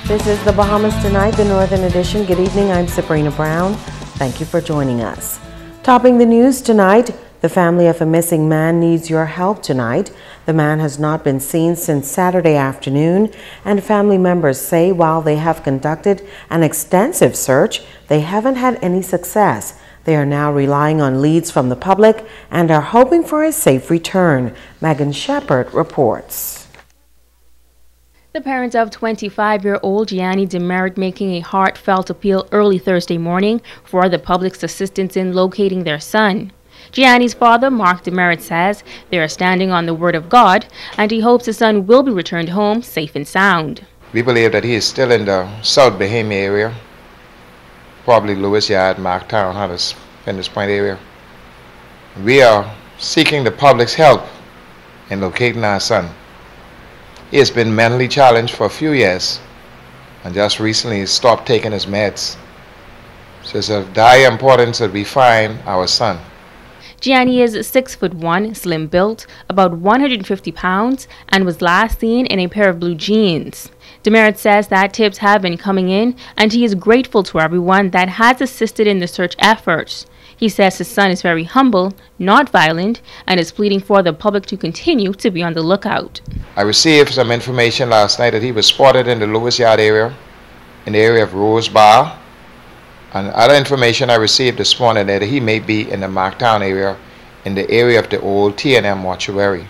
This is the Bahamas Tonight, the Northern Edition. Good evening, I'm Sabrina Brown. Thank you for joining us. Topping the news tonight, the family of a missing man needs your help tonight. The man has not been seen since Saturday afternoon, and family members say while they have conducted an extensive search, they haven't had any success. They are now relying on leads from the public and are hoping for a safe return. Megan Shepard reports. The parents of 25-year-old Gianni Demerit making a heartfelt appeal early Thursday morning for the public's assistance in locating their son. Gianni's father, Mark Demerit, says they are standing on the word of God, and he hopes his son will be returned home safe and sound. We believe that he is still in the South Bahama area, probably Lewis Yard, Marktown, Hunters, Finders Point area. We are seeking the public's help in locating our son. He has been mentally challenged for a few years and just recently stopped taking his meds. So it's of dire importance that we find our son. Gianni is 6'1", slim built, about 150 pounds, and was last seen in a pair of blue jeans. Demerit says that tips have been coming in, and he is grateful to everyone that has assisted in the search efforts. He says his son is very humble, not violent, and is pleading for the public to continue to be on the lookout. I received some information last night that he was spotted in the Lewis Yard area, in the area of Rose Bar, and other information I received this morning that he may be in the Marktown area, in the area of the old T&M mortuary.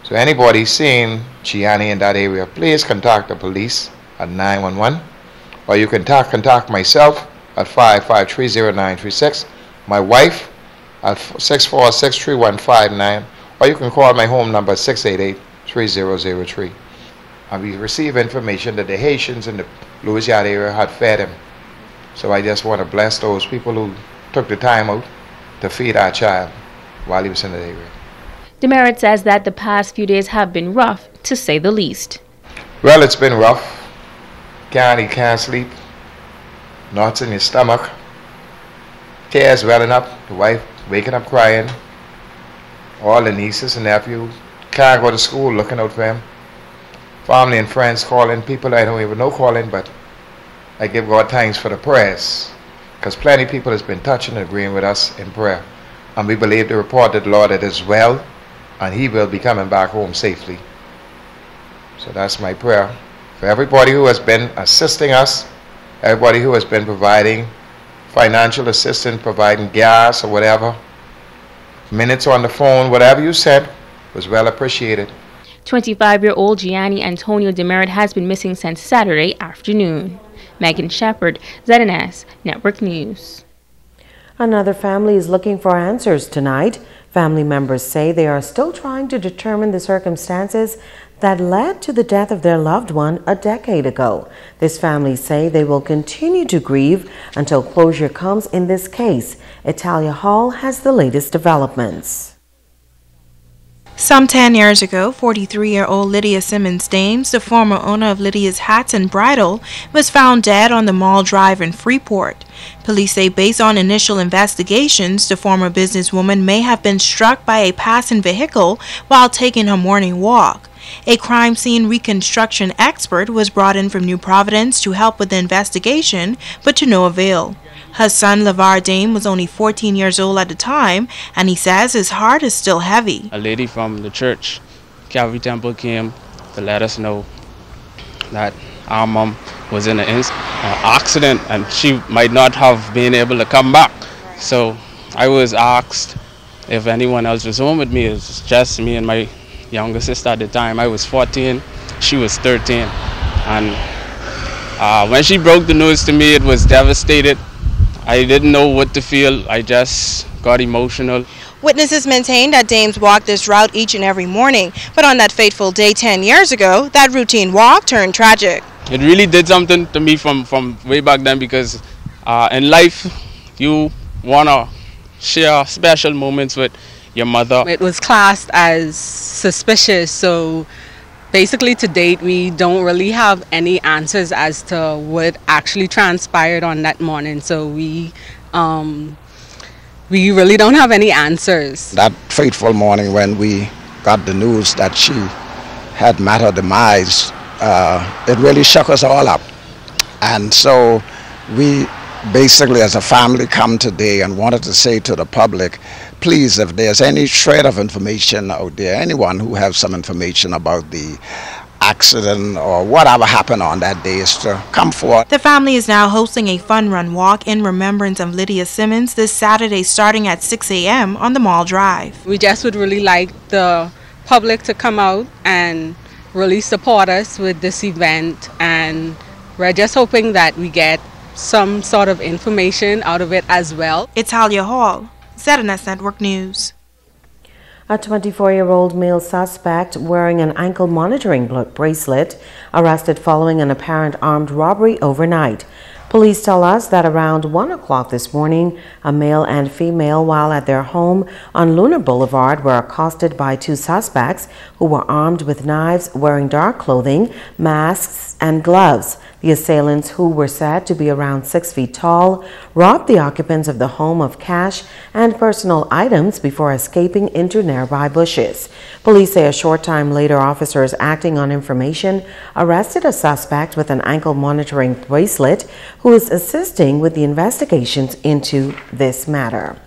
So anybody seeing Gianni in that area, please contact the police at 911, or you can contact myself at 5530936, my wife at 6463159, or you can call my home number 688-3003. And we receive information that the Haitians in the Lewis Yard area had fed him. So I just want to bless those people who took the time out to feed our child while he was in the area. Demerit says that the past few days have been rough, to say the least. Well, it's been rough. Can't sleep. Knots in your stomach. Tears welling up. The wife waking up crying. All the nieces and nephews can't go to school, looking out for him. Family and friends calling. People I don't even know calling, but I give God thanks for the prayers, because plenty of people has been touching and agreeing with us in prayer. And we believe the report that the Lord it is well, and he will be coming back home safely. So that's my prayer for everybody who has been assisting us, everybody who has been providing financial assistance, providing gas or whatever, minutes on the phone, whatever you said was well appreciated. 25-year-old Gianni Antonio Demerit has been missing since Saturday afternoon. Megan Shepard, ZNS Network News. Another family is looking for answers tonight. Family members say they are still trying to determine the circumstances that led to the death of their loved one a decade ago. This family say they will continue to grieve until closure comes in this case. Italia Hall has the latest developments. Some 10 years ago, 43-year-old Lydia Simmons Dames, the former owner of Lydia's Hats and Bridal, was found dead on the Mall Drive in Freeport. Police say based on initial investigations, the former businesswoman may have been struck by a passing vehicle while taking her morning walk. A crime scene reconstruction expert was brought in from New Providence to help with the investigation, but to no avail. Her son, LeVar Dame, was only 14 years old at the time, and he says his heart is still heavy. A lady from the church, Calvary Temple, came to let us know that our mom was in an accident and she might not have been able to come back. So I was asked if anyone else was home with me. It was just me and my younger sister at the time. I was 14, she was 13. And when she broke the news to me, it was devastated. I didn't know what to feel. I just got emotional. Witnesses maintain that Dames walked this route each and every morning, but on that fateful day 10 years ago, that routine walk turned tragic. It really did something to me from way back then, because in life, you want to share special moments with your mother. It was classed as suspicious, so basically to date we don't really have any answers as to what actually transpired on that morning, so we really don't have any answers. That fateful morning when we got the news that she had met her demise it really shook us all up. And so we basically as a family come today and wanted to say to the public, please, if there's any shred of information out there, anyone who has some information about the accident or whatever happened on that day, is to come forward. The family is now hosting a fun run walk in remembrance of Lydia Simmons this Saturday starting at 6 a.m. on the Mall Drive. We just would really like the public to come out and really support us with this event, and we're just hoping that we get some sort of information out of it as well. It's Talia Hall, ZNS Network News. A 24-year-old male suspect wearing an ankle monitoring bracelet arrested following an apparent armed robbery overnight. Police tell us that around 1 o'clock this morning, a male and female, while at their home on Lunar Boulevard, were accosted by two suspects who were armed with knives, wearing dark clothing, masks, and gloves. The assailants, who were said to be around 6 feet tall, robbed the occupants of the home of cash and personal items before escaping into nearby bushes. Police say a short time later, officers acting on information arrested a suspect with an ankle monitoring bracelet who is assisting with the investigations into this matter.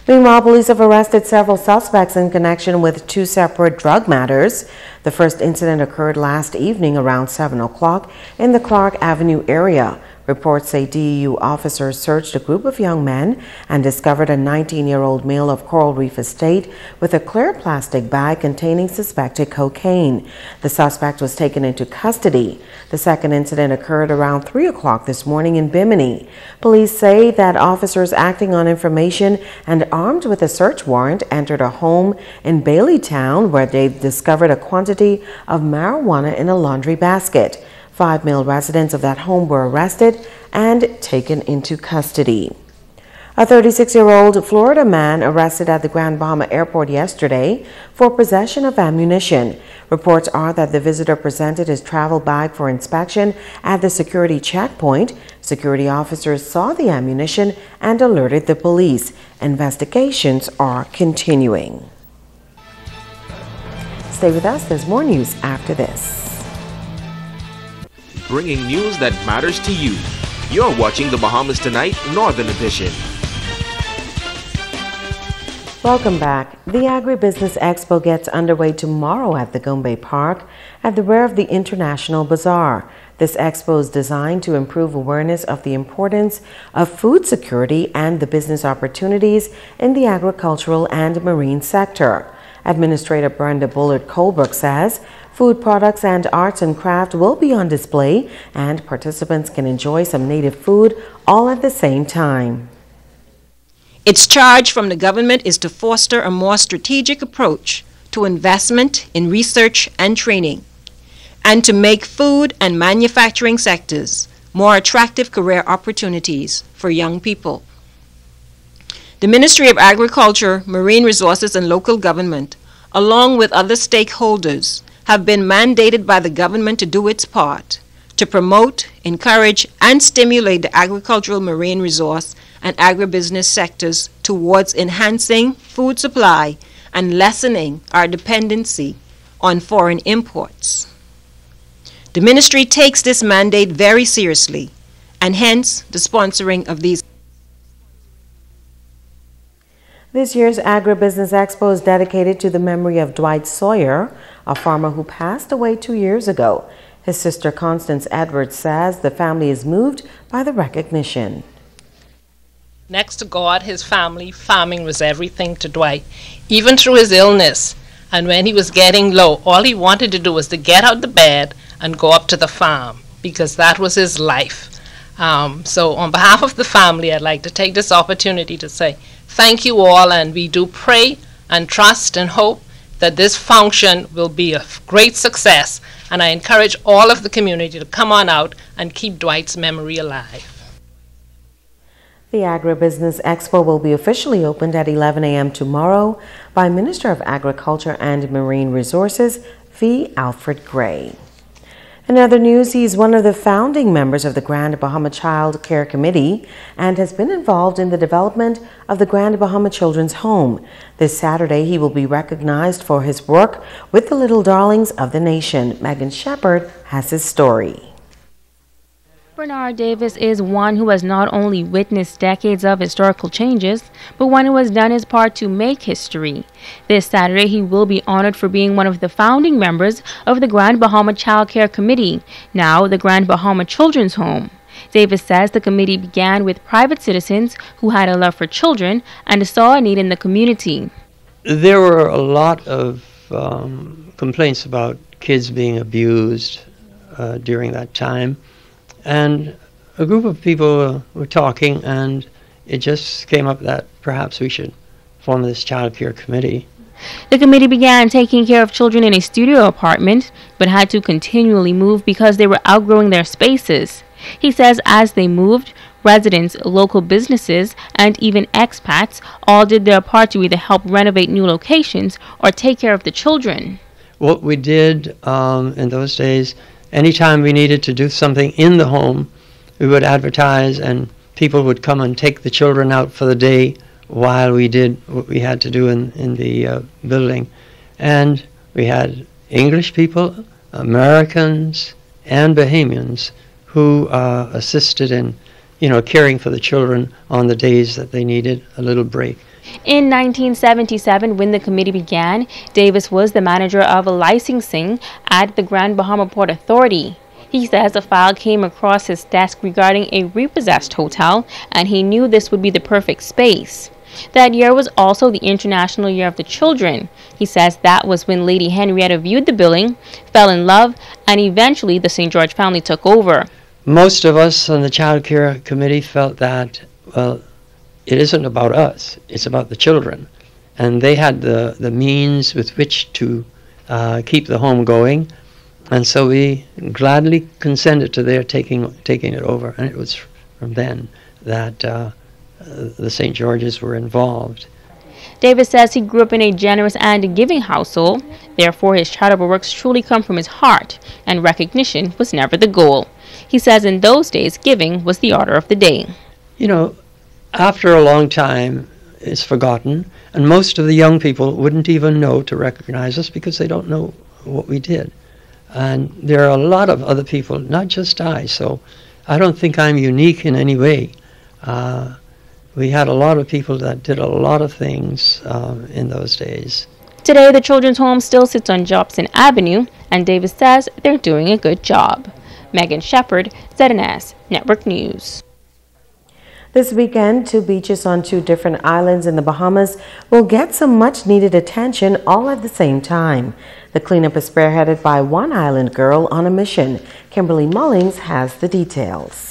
Meanwhile, police have arrested several suspects in connection with two separate drug matters. The first incident occurred last evening around 7 o'clock in the Clark Avenue area. Reports say DEU officers searched a group of young men and discovered a 19-year-old male of Coral Reef Estate with a clear plastic bag containing suspected cocaine. The suspect was taken into custody. The second incident occurred around 3 o'clock this morning in Bimini. Police say that officers acting on information and armed with a search warrant entered a home in Baileytown where they discovered a quantity of marijuana in a laundry basket. 5 male residents of that home were arrested and taken into custody. A 36-year-old Florida man arrested at the Grand Bahama Airport yesterday for possession of ammunition. Reports are that the visitor presented his travel bag for inspection at the security checkpoint. Security officers saw the ammunition and alerted the police. Investigations are continuing. Stay with us. There's more news after this. Bringing news that matters to you. You're watching the Bahamas Tonight Northern Edition. Welcome back. The Agribusiness Expo gets underway tomorrow at the Gombe Park at the rear of the International Bazaar. This expo is designed to improve awareness of the importance of food security and the business opportunities in the agricultural and marine sector. Administrator Brenda Bullard-Colbrook says food products and arts and craft will be on display and participants can enjoy some native food all at the same time. Its charge from the government is to foster a more strategic approach to investment in research and training, and to make food and manufacturing sectors more attractive career opportunities for young people. The Ministry of Agriculture, Marine Resources and Local Government, along with other stakeholders, have been mandated by the government to do its part to promote, encourage, and stimulate the agricultural, marine resource, and agribusiness sectors towards enhancing food supply and lessening our dependency on foreign imports. The ministry takes this mandate very seriously, and hence the sponsoring of these. This year's Agribusiness Expo is dedicated to the memory of Dwight Sawyer, a farmer who passed away 2 years ago. His sister Constance Edwards says the family is moved by the recognition. Next to God, his family, farming was everything to Dwight, even through his illness. And when he was getting low, all he wanted to do was to get out the bed and go up to the farm, because that was his life. So on behalf of the family, I'd like to take this opportunity to say thank you all, and we do pray and trust and hope that this function will be a great success, and I encourage all of the community to come on out and keep Dwight's memory alive. The Agribusiness Expo will be officially opened at 11 a.m. tomorrow by Minister of Agriculture and Marine Resources, V. Alfred Gray. In other news, he's one of the founding members of the Grand Bahama Child Care Committee and has been involved in the development of the Grand Bahama Children's Home. This Saturday, he will be recognized for his work with the little darlings of the nation. Megan Shepard has his story. Bernard Davis is one who has not only witnessed decades of historical changes, but one who has done his part to make history. This Saturday, he will be honored for being one of the founding members of the Grand Bahama Child Care Committee, now the Grand Bahama Children's Home. Davis says the committee began with private citizens who had a love for children and saw a need in the community. There were a lot of complaints about kids being abused during that time. And a group of people were talking, and it just came up that perhaps we should form this child care committee. The committee began taking care of children in a studio apartment, but had to continually move because they were outgrowing their spaces. He says as they moved, residents, local businesses, and even expats all did their part to either help renovate new locations or take care of the children. What we did in those days, anytime we needed to do something in the home, we would advertise and people would come and take the children out for the day while we did what we had to do in the building. And we had English people, Americans, and Bahamians who assisted in, caring for the children on the days that they needed a little break. In 1977, when the committee began, Davis was the manager of licensing at the Grand Bahama Port Authority. He says a file came across his desk regarding a repossessed hotel, and he knew this would be the perfect space. That year was also the International Year of the Children. He says that was when Lady Henrietta viewed the building, fell in love, and eventually the St. George family took over. Most of us on the Child Care Committee felt that, well, it isn't about us, it's about the children. And they had the means with which to keep the home going. And so we gladly consented to their taking it over. And it was from then that the St. Georges were involved. Davis says he grew up in a generous and giving household. Therefore, his charitable works truly come from his heart, and recognition was never the goal. He says in those days, giving was the order of the day. After a long time, it's forgotten, and most of the young people wouldn't even know to recognize us because they don't know what we did. And there are a lot of other people, not just I, so I don't think I'm unique in any way. We had a lot of people that did a lot of things in those days. Today, the Children's Home still sits on Jobson Avenue, and Davis says they're doing a good job. Megan Shepard, ZNS Network News. This weekend, 2 beaches on 2 different islands in the Bahamas will get some much-needed attention all at the same time. The cleanup is spearheaded by one island girl on a mission. Kimberly Mullings has the details.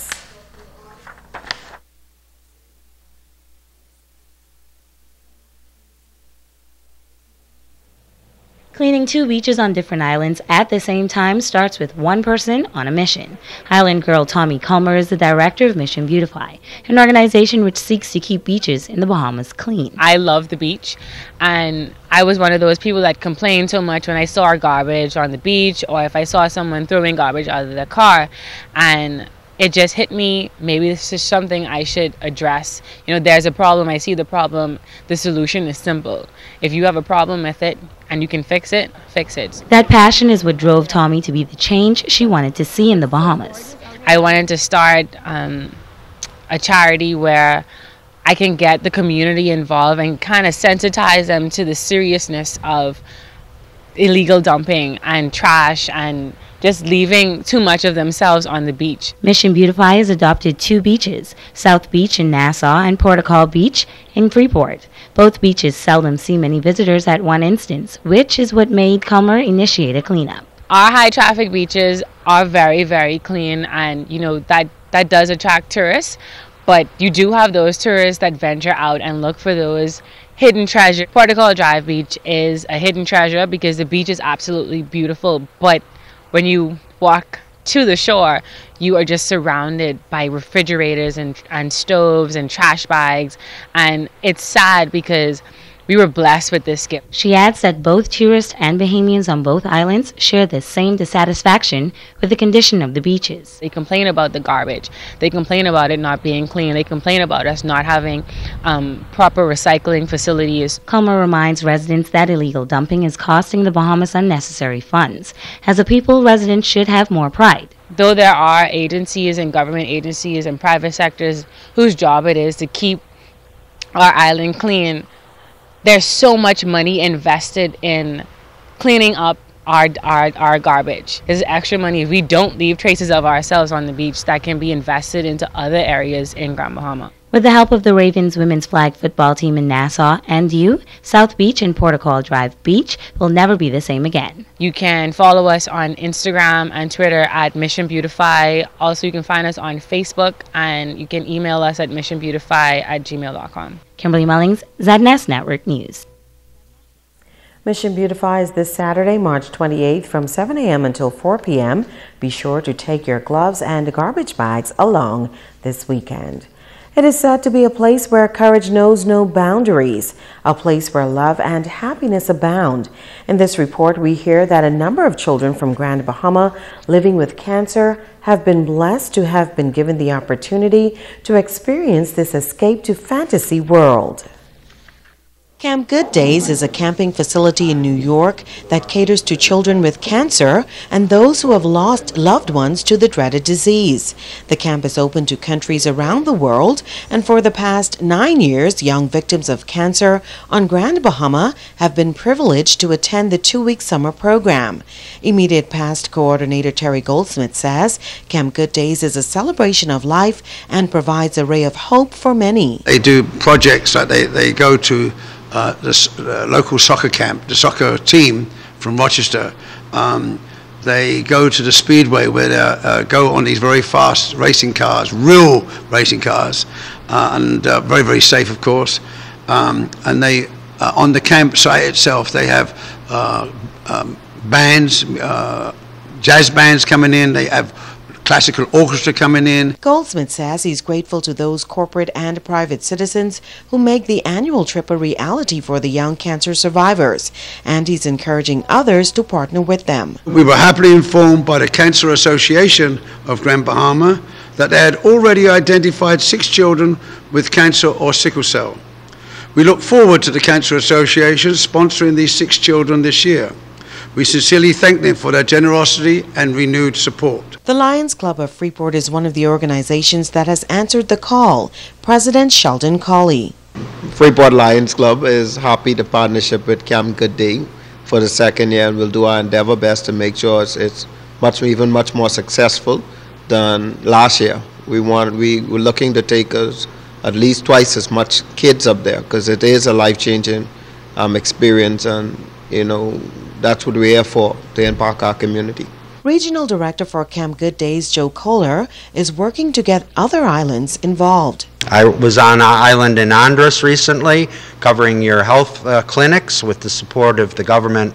Cleaning 2 beaches on different islands at the same time starts with one person on a mission. Island girl Tommy Culmer is the director of Mission Beautify, an organization which seeks to keep beaches in the Bahamas clean. I love the beach, and I was one of those people that complained so much when I saw garbage on the beach, or if I saw someone throwing garbage out of their car, and it just hit me, maybe this is something I should address. There's a problem, I see the problem, the solution is simple. If you have a problem with it and you can fix it, fix it. That passion is what drove Tommy to be the change she wanted to see in the Bahamas. I wanted to start a charity where I can get the community involved and kind of sensitize them to the seriousness of illegal dumping and trash and just leaving too much of themselves on the beach. Mission Beautify has adopted 2 beaches, South Beach in Nassau and Portugal Beach in Freeport. Both beaches seldom see many visitors at one instance, which is what made Culmer initiate a cleanup. Our high traffic beaches are very, very clean, and that does attract tourists, but you do have those tourists that venture out and look for those hidden treasure. Portugal Drive Beach is a hidden treasure because the beach is absolutely beautiful, but when you walk to the shore, you are just surrounded by refrigerators and stoves and trash bags, and it's sad because we were blessed with this gift. She adds that both tourists and Bahamians on both islands share the same dissatisfaction with the condition of the beaches. They complain about the garbage. They complain about it not being clean. They complain about us not having proper recycling facilities. Culmer reminds residents that illegal dumping is costing the Bahamas unnecessary funds. As a people, residents should have more pride. Though there are agencies and government agencies and private sectors whose job it is to keep our island clean, there's so much money invested in cleaning up our garbage. There's extra money. If we don't leave traces of ourselves on the beach, that can be invested into other areas in Grand Bahama. With the help of the Ravens women's flag football team in Nassau and you, South Beach and Protocol Drive Beach will never be the same again. You can follow us on Instagram and Twitter at Mission Beautify. Also, you can find us on Facebook, and you can email us at missionbeautify@gmail.com. Kimberly Mullings, ZNS Network News. Mission Beautify is this Saturday, March 28th from 7 a.m. until 4 p.m. Be sure to take your gloves and garbage bags along this weekend. It is said to be a place where courage knows no boundaries, a place where love and happiness abound. In this report, we hear that a number of children from Grand Bahama living with cancer have been blessed to have been given the opportunity to experience this escape to fantasy world. Camp Good Days is a camping facility in New York that caters to children with cancer and those who have lost loved ones to the dreaded disease. The camp is open to countries around the world, and for the past 9 years, young victims of cancer on Grand Bahama have been privileged to attend the 2-week summer program. Immediate past coordinator Terry Goldsmith says Camp Good Days is a celebration of life and provides a ray of hope for many. They do projects that they go to the local soccer camp, the soccer team from Rochester. They go to the speedway where they go on these very fast racing cars, real racing cars, and very, very safe, of course. And they, on the campsite itself, they have bands, jazz bands coming in. They have classical orchestra coming in. Goldsmith says he's grateful to those corporate and private citizens who make the annual trip a reality for the young cancer survivors, and he's encouraging others to partner with them. We were happily informed by the Cancer Association of Grand Bahama that they had already identified 6 children with cancer or sickle cell. We look forward to the Cancer Association sponsoring these 6 children this year. We sincerely thank them for their generosity and renewed support. The Lions Club of Freeport is one of the organizations that has answered the call. President Sheldon Colley. Freeport Lions Club is happy to partnership with Camp Good Day for the 2nd year, and we'll do our endeavor best to make sure it's even much more successful than last year. We were looking to take us at least twice as much kids up there, because it is a life-changing experience, and that's what we're here for, to impact our community. Regional Director for Camp Good Days, Joe Kohler, is working to get other islands involved. I was on an island in Andros recently, covering your health clinics with the support of the government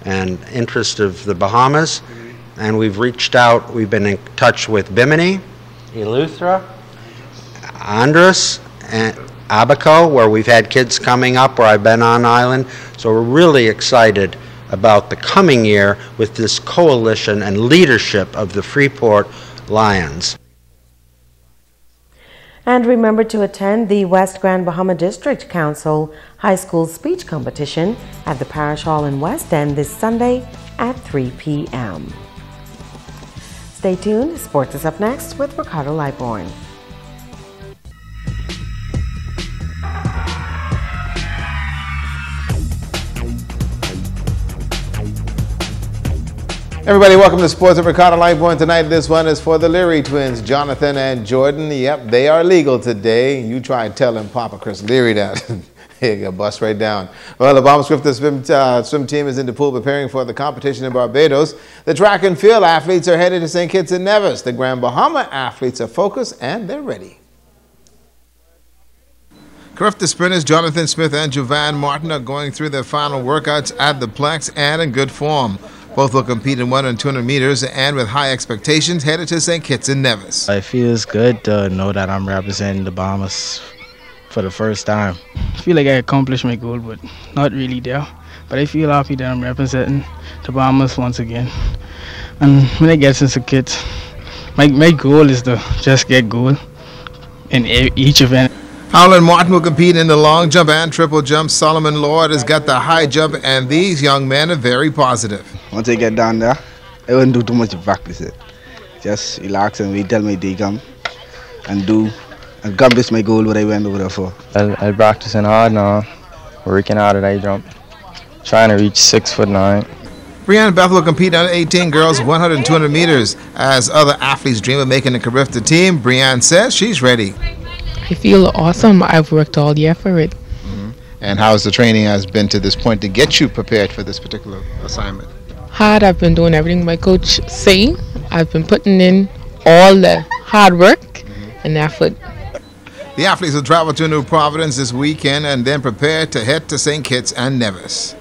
and interest of the Bahamas. And we've reached out, we've been in touch with Bimini, Eleuthera, Andros, and Abaco, where we've had kids coming up, where I've been on island. So we're really excited about the coming year with this coalition and leadership of the Freeport Lions. And remember to attend the West Grand Bahama District Council High School Speech Competition at the Parish Hall in West End this Sunday at 3 p.m. Stay tuned. Sports is up next with Ricardo Lightborn. Everybody, welcome to Sports with Ricardo Lightborn. Tonight, this one is for the Leary twins, Jonathan and Jordan. Yep, they are legal today. You try and tell him Papa Chris Leary that. Here you go, bust right down. Well, the Bahamas swim team is in the pool preparing for the competition in Barbados. The track and field athletes are headed to St. Kitts and Nevis. The Grand Bahama athletes are focused and they're ready. Carifta sprinters Jonathan Smith and Jovan Martin are going through their final workouts at the Plex and in good form. Both will compete in 100 and 200 meters and with high expectations headed to St. Kitts and Nevis. It feels good to know that I'm representing the Bahamas for the first time. I feel like I accomplished my goal, but not really there. But I feel happy that I'm representing the Bahamas once again. And when I get into kids, my goal is to just get gold in each event. Howland Martin will compete in the long jump and triple jump. Solomon Lord has got the high jump, and these young men are very positive. Once I get down there, I wouldn't do too much to practice it. Just relax and wait till my day come and accomplish my goal what I went over there for. I'm practicing hard now, working hard at high jump, trying to reach 6'9". Brianne Beth will compete under 18 girls 100 and 200 meters. As other athletes dream of making the Carifta team, Brianne says she's ready. I feel awesome. I've worked all year for it. And how's the training has been to this point to get you prepared for this particular assignment? Hard. I've been doing everything my coach say. I've been putting in all the hard work and effort. The athletes will travel to New Providence this weekend and then prepare to head to St. Kitts and Nevis.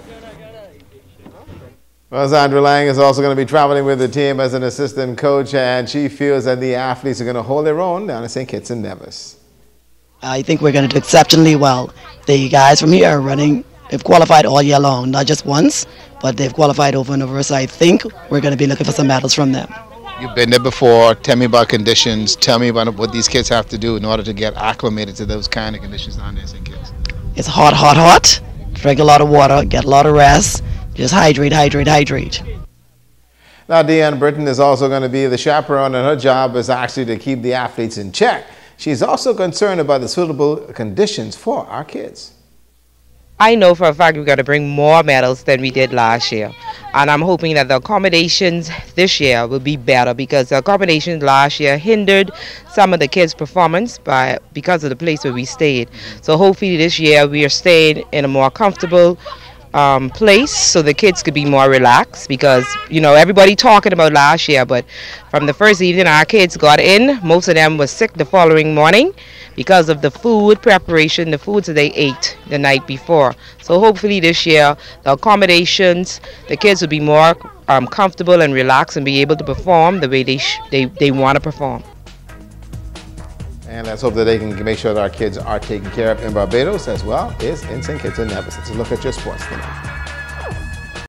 Well, Sandra Lang is also going to be traveling with the team as an assistant coach, and she feels that the athletes are going to hold their own down in St. Kitts and Nevis. I think we're going to do exceptionally well. The guys from here are running, they've qualified all year long, not just once, but they've qualified over and over, so I think we're going to be looking for some medals from them. You've been there before. Tell me about conditions. Tell me about what these kids have to do in order to get acclimated to those kind of conditions down there in St. Kitts. It's hot, hot, hot. Drink a lot of water, get a lot of rest, just hydrate, hydrate, hydrate. Now, Deanne Britton is also going to be the chaperone, and her job is actually to keep the athletes in check. She's also concerned about the suitable conditions for our kids. I know for a fact we're going to bring more medals than we did last year. And I'm hoping that the accommodations this year will be better, because the accommodations last year hindered some of the kids' performance because of the place where we stayed. So hopefully this year we are staying in a more comfortable place so the kids could be more relaxed, because everybody talking about last year, but from the first evening our kids got in, most of them was sick the following morning because of the food preparation, the foods that they ate the night before. So hopefully this year the accommodations, the kids will be more comfortable and relaxed and be able to perform the way they want to perform. And let's hope that they can make sure that our kids are taken care of in Barbados as well as in St. Kitts and Nevis. Let's look at your sports tonight.